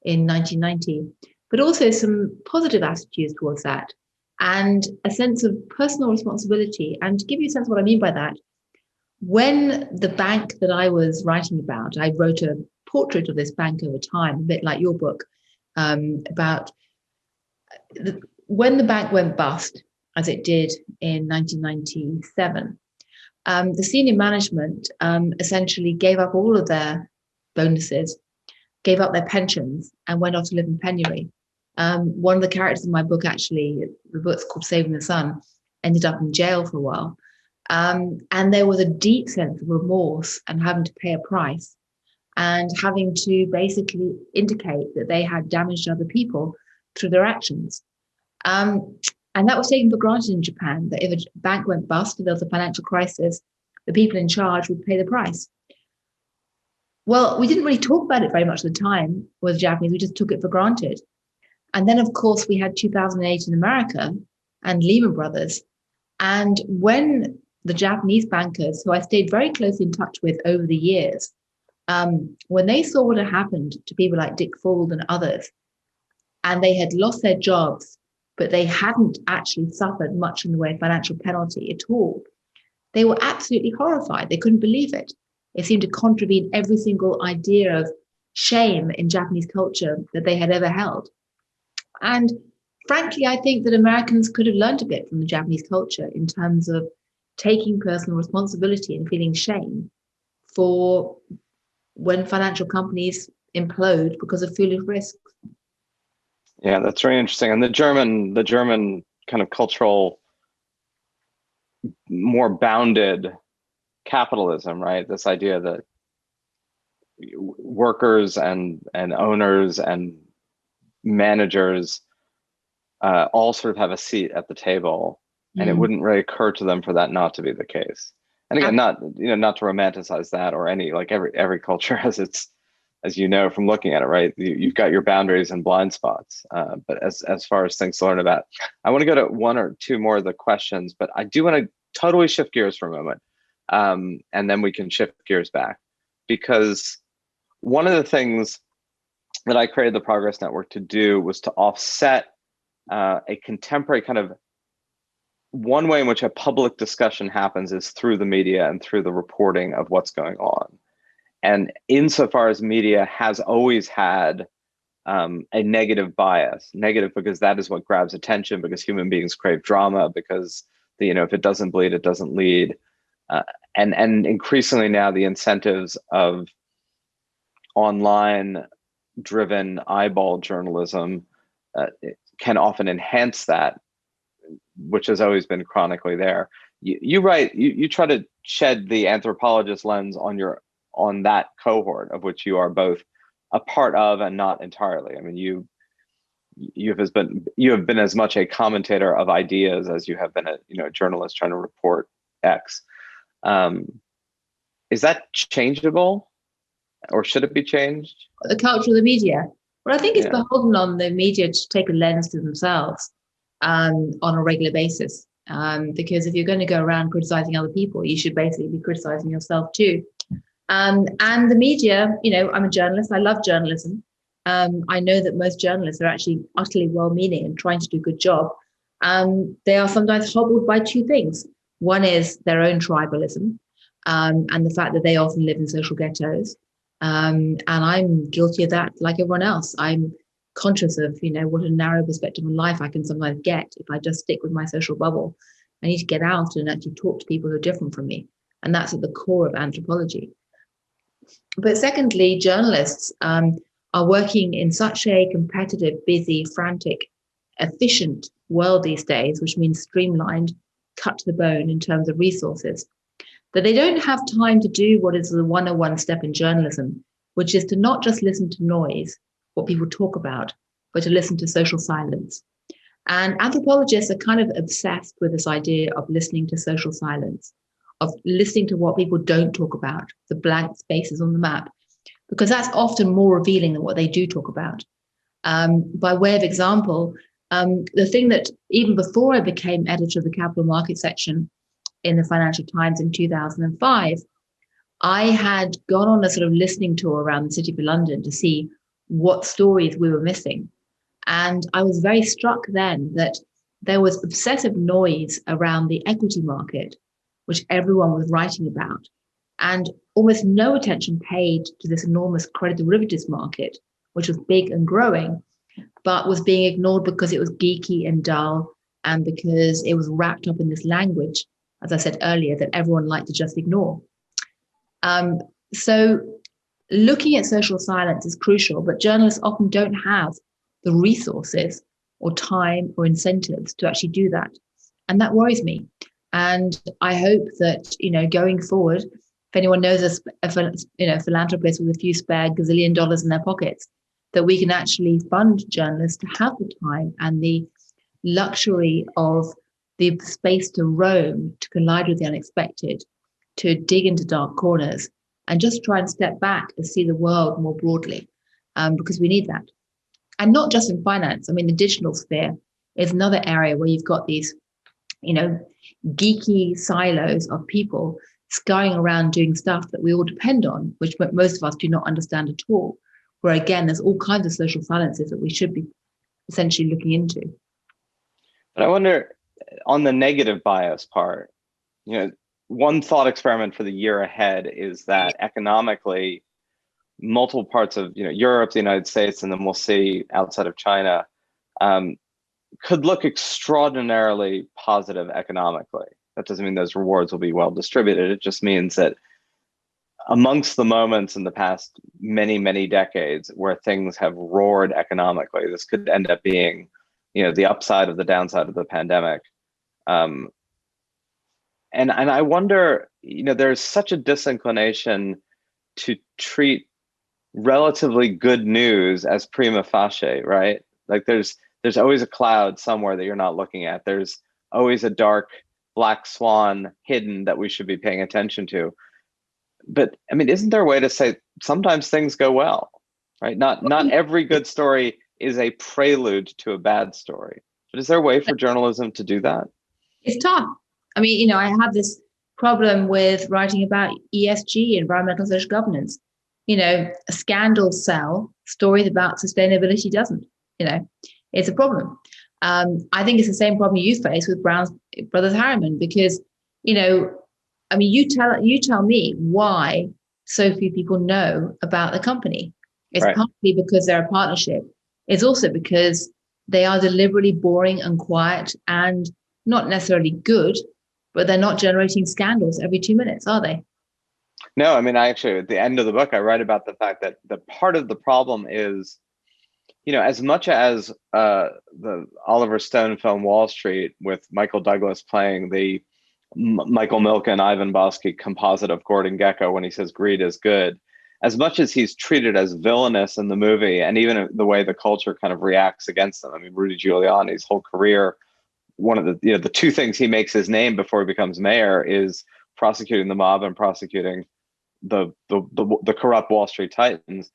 in 1990, but also some positive attitudes towards that, and a sense of personal responsibility. And to give you a sense of what I mean by that, when the bank that I was writing about, I wrote a portrait of this bank over time, a bit like your book, about when the bank went bust, as it did in 1997, the senior management essentially gave up all of their bonuses, gave up their pensions, and went off to live in penury. One of the characters in my book, actually, the book's called Saving the Sun, ended up in jail for a while. And there was a deep sense of remorse and having to pay a price and having to basically indicate that they had damaged other people through their actions. And that was taken for granted in Japan, that if a bank went bust, if there was a financial crisis, the people in charge would pay the price. Well, we didn't really talk about it very much at the time with the Japanese. We just took it for granted. And then, of course, we had 2008 in America and Lehman Brothers. And when the Japanese bankers, who I stayed very closely in touch with over the years, when they saw what had happened to people like Dick Fuld and others, and they had lost their jobs, but they hadn't actually suffered much in the way of financial penalty at all, they were absolutely horrified. They couldn't believe it. It seemed to contravene every single idea of shame in Japanese culture that they had ever held. And frankly, I think that Americans could have learned a bit from the Japanese culture in terms of taking personal responsibility and feeling shame for when financial companies implode because of foolish risks. Yeah, that's very interesting. And the German kind of cultural, more bounded capitalism, right? This idea that workers and owners and managers all sort of have a seat at the table, and it wouldn't really occur to them for that not to be the case. And again, not to romanticize that, or any, like every culture has its, as you know from looking at it, right? You've got your boundaries and blind spots. But as far as things to learn about, I want to go to one or two more of the questions, but I do want to totally shift gears for a moment, and then we can shift gears back, because one of the things that I created the Progress Network to do was to offset a contemporary kind of, one way in which a public discussion happens is through the media and through the reporting of what's going on. And insofar as media has always had a negative bias, negative because that is what grabs attention, because human beings crave drama, because if it doesn't bleed, it doesn't lead. And increasingly now the incentives of online driven eyeball journalism can often enhance that, which has always been chronically there. You write, you try to shed the anthropologist lens on that cohort of which you are both a part of and not entirely. I mean, you have been as much a commentator of ideas as you have been a journalist trying to report X. Is that changeable, or should it be changed? The culture of the media. Well, I think it's beholden on the media to take a lens to themselves on a regular basis. Because if you're going to go around criticizing other people, you should basically be criticizing yourself too. And the media, I'm a journalist. I love journalism. I know that most journalists are actually utterly well-meaning and trying to do a good job. They are sometimes hobbled by two things. One is their own tribalism, and the fact that they often live in social ghettos. And I'm guilty of that, like everyone else. I'm conscious of, what a narrow perspective on life I can sometimes get if I just stick with my social bubble. I need to get out and actually talk to people who are different from me. And that's at the core of anthropology. But secondly, journalists are working in such a competitive, busy, frantic, efficient world these days, which means streamlined, cut to the bone in terms of resources, that they don't have time to do what is the 101 step in journalism, which is to not just listen to noise, what people talk about, but to listen to social silence. And anthropologists are kind of obsessed with this idea of listening to social silence, of listening to what people don't talk about, the blank spaces on the map, because that's often more revealing than what they do talk about. By way of example, the thing that even before I became editor of the capital market section in the Financial Times in 2005, I had gone on a sort of listening tour around the city of London to see what stories we were missing. And I was very struck then that there was obsessive noise around the equity market, which everyone was writing about, and almost no attention paid to this enormous credit derivatives market, which was big and growing, but was being ignored because it was geeky and dull, and because it was wrapped up in this language, as I said earlier, that everyone liked to just ignore. So looking at social silence is crucial, but journalists often don't have the resources or time or incentives to actually do that. And that worries me. And I hope that, going forward, if anyone knows a philanthropist with a few spare gazillion dollars in their pockets, that we can actually fund journalists to have the time and the luxury of the space to roam, to collide with the unexpected, to dig into dark corners, and just try and step back and see the world more broadly, because we need that. And not just in finance. I mean, the digital sphere is another area where you've got these, geeky silos of people scurrying around doing stuff that we all depend on, which most of us do not understand at all. Where again, there's all kinds of social silences that we should be essentially looking into. But I wonder, on the negative bias part, one thought experiment for the year ahead is that economically, multiple parts of Europe, the United States, and then we'll see outside of China, could look extraordinarily positive economically. That doesn't mean those rewards will be well distributed. It just means that amongst the moments in the past many, many decades where things have roared economically, this could end up being, the upside of the downside of the pandemic. And I wonder, there's such a disinclination to treat relatively good news as prima facie, right? Like there's always a cloud somewhere that you're not looking at. There's always a dark black swan hidden that we should be paying attention to. But I mean, isn't there a way to say sometimes things go well, right? Not every good story is a prelude to a bad story. But is there a way for journalism to do that? It's tough. I mean, I have this problem with writing about ESG, environmental social governance. A scandal sell, stories about sustainability doesn't. It's a problem. I think it's the same problem you face with Brown Brothers Harriman, because, you tell me why so few people know about the company. It's right. Partly because they're a partnership. It's also because they are deliberately boring and quiet and not necessarily good, but they're not generating scandals every 2 minutes, are they? No, I mean, I actually, at the end of the book, I write about the fact that the part of the problem is, as much as the Oliver Stone film Wall Street, with Michael Douglas playing the Michael Milken and Ivan Bosky composite of Gordon Gekko when he says greed is good, as much as he's treated as villainous in the movie, and even the way the culture kind of reacts against them. I mean, Rudy Giuliani's whole career, one of the the two things he makes his name before he becomes mayor is prosecuting the mob and prosecuting the corrupt Wall Street titans.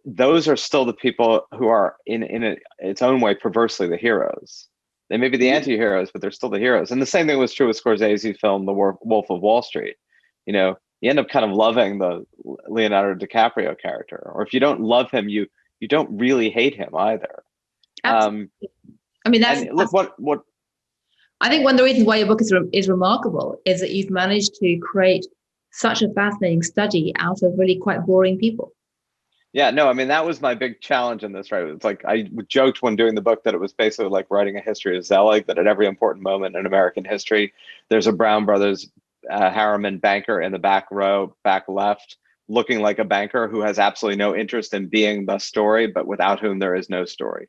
Those are still the people who are in its own way perversely the heroes. They may be the anti-heroes, but they're still the heroes. And the same thing was true with Scorsese's film, The Wolf of Wall Street. You end up kind of loving the Leonardo DiCaprio character, or if you don't love him, you don't really hate him either. Absolutely. I mean, what I think one of the reasons why your book is remarkable is that you've managed to create such a fascinating study out of really quite boring people. Yeah, no, I mean, that was my big challenge in this, right? It's like I joked when doing the book that it was basically like writing a history of Zelig, that at every important moment in American history, there's a Brown Brothers Harriman banker in the back row, back left, looking like a banker who has absolutely no interest in being the story, but without whom there is no story.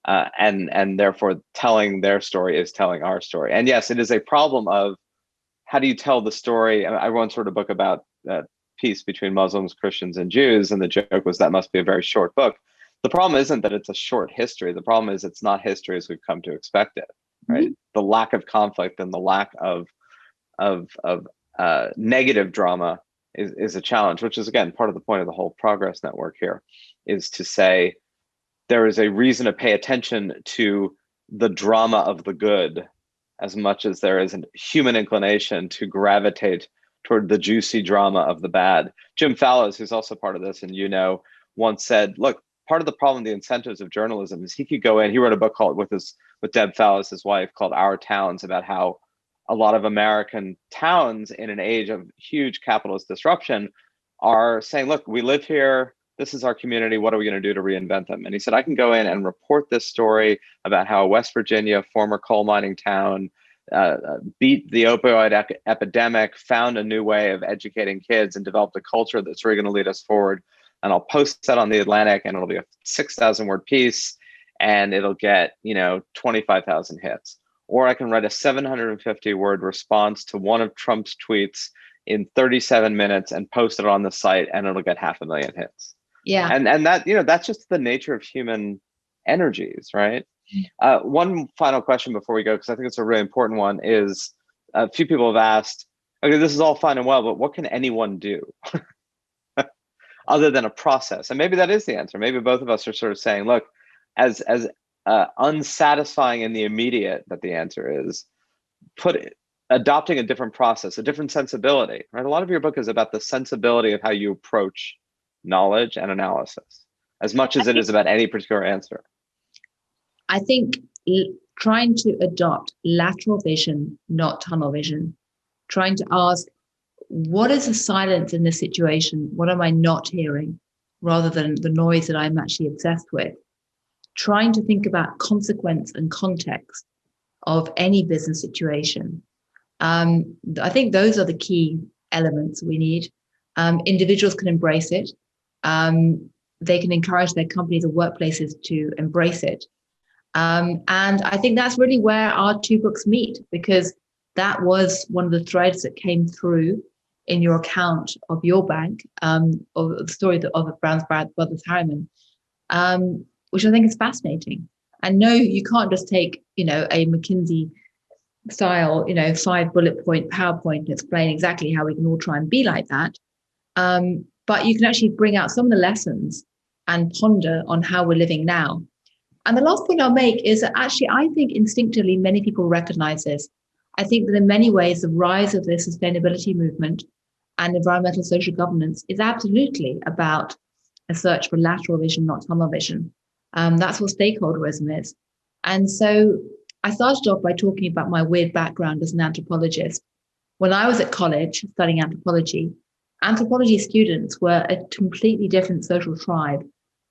And therefore telling their story is telling our story. And yes, it is a problem of how do you tell the story? I once wrote a book about peace between Muslims, Christians, and Jews, and the joke was that must be a very short book. The problem isn't that it's a short history. The problem is it's not history as we've come to expect it, right? Mm-hmm. The lack of conflict and the lack of negative drama is a challenge, which is, again, part of the point of the whole Progress Network here, is to say there is a reason to pay attention to the drama of the good as much as there is a human inclination to gravitate toward the juicy drama of the bad. Jim Fallows, who's also part of this, and once said, look, part of the problem, the incentives of journalism, is he could go in, he wrote a book called with Deb Fallows, his wife, called Our Towns, about how a lot of American towns in an age of huge capitalist disruption are saying, look, we live here, this is our community, what are we going to do to reinvent them? And he said, I can go in and report this story about how West Virginia, former coal mining town, beat the opioid epidemic, found a new way of educating kids, and developed a culture that's really going to lead us forward. And I'll post that on The Atlantic, and it'll be a 6,000 word piece, and it'll get 25,000 hits. Or I can write a 750 word response to one of Trump's tweets, in 37 minutes and post it on the site, and it'll get 500,000 hits. Yeah. And that, that's just the nature of human energies, right? One final question before we go, because I think it's a really important one, is a few people have asked, okay, this is all fine and well, but what can anyone do other than a process? And maybe that is the answer. Maybe both of us are sort of saying, look, as unsatisfying in the immediate that the answer is, adopting a different process, a different sensibility, right? A lot of your book is about the sensibility of how you approach knowledge and analysis, as much as it is about any particular answer. I think trying to adopt lateral vision, not tunnel vision, trying to ask, what is the silence in this situation? What am I not hearing? Rather than the noise that I'm actually obsessed with. Trying to think about consequence and context of any business situation. I think those are the key elements we need. Individuals can embrace it. They can encourage their companies or workplaces to embrace it. And I think that's really where our two books meet, because that was one of the threads that came through in your account of your bank, of the story of Brown's Brothers Harriman, which I think is fascinating. And no, you can't just take, a McKinsey style, 5 bullet point PowerPoint and explain exactly how we can all try and be like that. But you can actually bring out some of the lessons and ponder on how we're living now. And the last point I'll make is that actually, I think instinctively many people recognize this. I think that in many ways, the rise of the sustainability movement and environmental social governance is absolutely about a search for lateral vision, not tunnel vision. That's what stakeholderism is. And so I started off by talking about my weird background as an anthropologist. When I was at college studying anthropology students were a completely different social tribe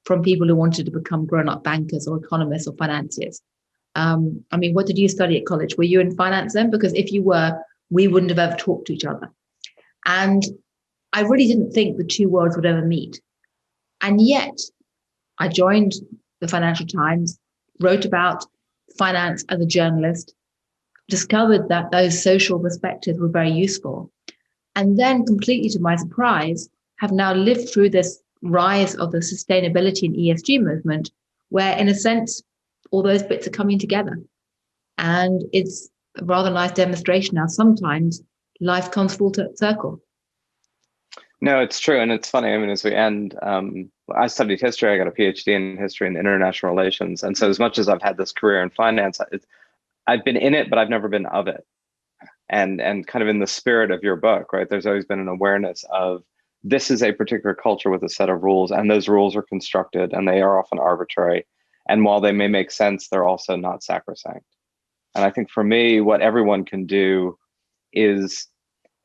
from people who wanted to become grown-up bankers or economists or financiers. What did you study at college? Were you in finance then? Because if you were, we wouldn't have ever talked to each other. And I really didn't think the two worlds would ever meet. And yet I joined the Financial Times, wrote about finance as a journalist, discovered that those social perspectives were very useful. And then, completely to my surprise, have now lived through this rise of the sustainability and ESG movement, where in a sense, all those bits are coming together. And it's a rather nice demonstration now. Sometimes life comes full circle. No, it's true. And it's funny. As we end, I studied history. I got a PhD in history and international relations. And so as much as I've had this career in finance, I've been in it, but I've never been of it. And kind of in the spirit of your book, right? There's always been an awareness of this is a particular culture with a set of rules, and those rules are constructed and they are often arbitrary. And while they may make sense, they're also not sacrosanct. And I think for me, what everyone can do is,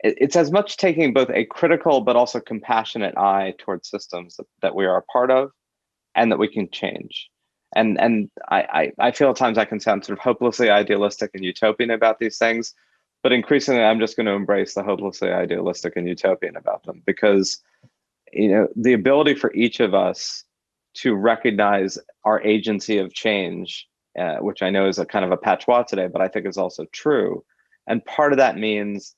it's as much taking both a critical but also compassionate eye towards systems that we are a part of and that we can change. And I feel at times I can sound sort of hopelessly idealistic and utopian about these things, but increasingly I'm just going to embrace the hopelessly idealistic and utopian about them, because the ability for each of us to recognize our agency of change, which I know is a kind of a patois today, but I think is also true. And part of that means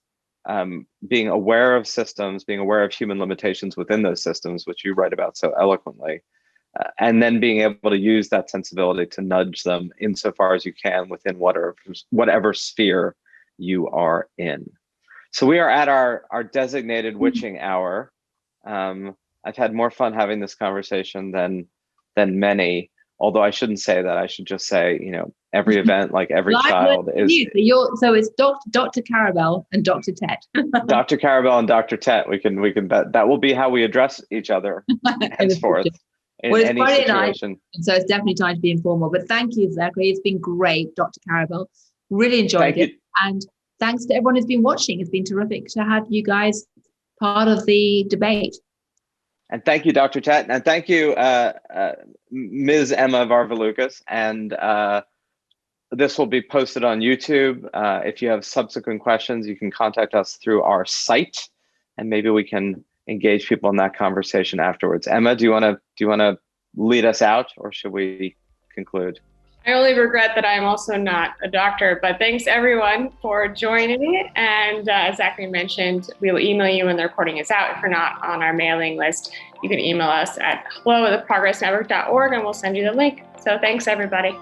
being aware of systems, being aware of human limitations within those systems, which you write about so eloquently, and then being able to use that sensibility to nudge them insofar as you can within whatever sphere you are in. So we are at our designated witching hour. I've had more fun having this conversation than many. Although I shouldn't say that. I should just say, every event, like every child is. So it's Dr. Karabell and Dr. Tett. Dr. Karabell and Dr. Tett. We can that will be how we address each other henceforth in any Friday situation. Night, so it's definitely time to be informal. But thank you, Zachary. It's been great, Dr. Karabell. Really enjoyed it. And thanks to everyone who's been watching. It's been terrific to have you guys part of the debate. And thank you, Dr. Tett. And thank you, Ms. Emma Varvaloucas. And this will be posted on YouTube. If you have subsequent questions, you can contact us through our site, and maybe we can engage people in that conversation afterwards. Emma, do you want to lead us out, or should we conclude? I only regret that I'm also not a doctor, but thanks everyone for joining. And as Zachary mentioned, we will email you when the recording is out. If you're not on our mailing list, you can email us at hello@theprogressnetwork.org and we'll send you the link. So thanks everybody.